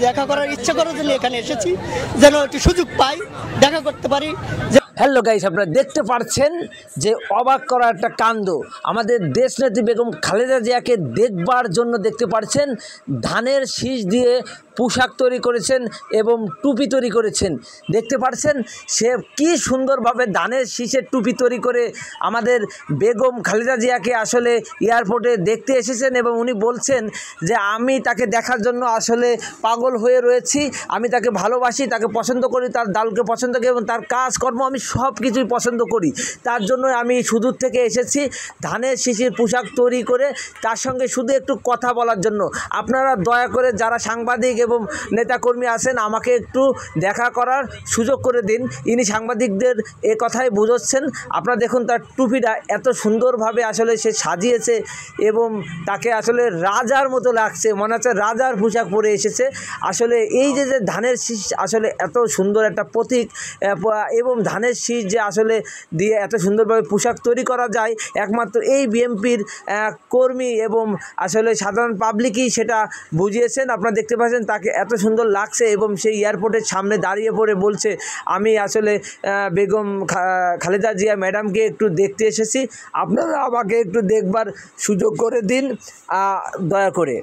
দেখা করার ইচ্ছা করার জন্য এখানে এসেছি, যেন একটু সুযোগ পাই, দেখা করতে পারি। হ্যালো গাইস, আপনারা দেখতে পাচ্ছেন যে অবাক করা একটা কাণ্ড। আমাদের দেশনেত্রী বেগম খালেদা জিয়াকে দেখবার জন্য দেখতে পাচ্ছেন ধানের শীষ দিয়ে পোশাক তৈরি করেছেন এবং টুপি তৈরি করেছেন। দেখতে পাচ্ছেন সে কি সুন্দরভাবে ধানের শীষের টুপি তৈরি করে আমাদের বেগম খালেদা জিয়াকে আসলে এয়ারপোর্টে দেখতে এসেছেন এবং উনি বলছেন যে আমি তাকে দেখার জন্য আসলে পাগল হয়ে রয়েছি, আমি তাকে ভালোবাসি, তাকে পছন্দ করি, তার দলকে পছন্দ করি এবং তার কাজকর্ম আমি সব কিছুই পছন্দ করি। তার জন্য আমি সুদূর থেকে এসেছি ধানের শীষের পোশাক তৈরি করে তার সঙ্গে শুধু একটু কথা বলার জন্য। আপনারা দয়া করে যারা সাংবাদিক এবং নেতাকর্মী আছেন আমাকে একটু দেখা করার সুযোগ করে দিন। ইনি সাংবাদিকদের এ কথাই বুঝাচ্ছেন। আপনারা দেখুন তার টুপিটা এত সুন্দরভাবে আসলে সে সাজিয়েছে এবং তাকে আসলে রাজার মতো লাগছে, মনে হচ্ছে রাজার পোশাক পরে এসেছে। আসলে এই যে ধানের শীষ আসলে এত সুন্দর একটা প্রতীক এবং ধানের শীষ যে আসলে দিয়ে এত সুন্দরভাবে পোশাক তৈরি করা যায় একমাত্র এই বিএনপির কর্মী এবং আসলে সাধারণ পাবলিকই সেটা বুঝিয়েছেন। আপনারা দেখতে পাচ্ছেন তাকে এত সুন্দর লাগছে এবং সেই এয়ারপোর্টের সামনে দাঁড়িয়ে পড়ে বলছে আমি আসলে বেগম খালেদা জিয়া ম্যাডামকে একটু দেখতে এসেছি, আপনারা আমাকে একটু দেখবার সুযোগ করে দিন দয়া করে।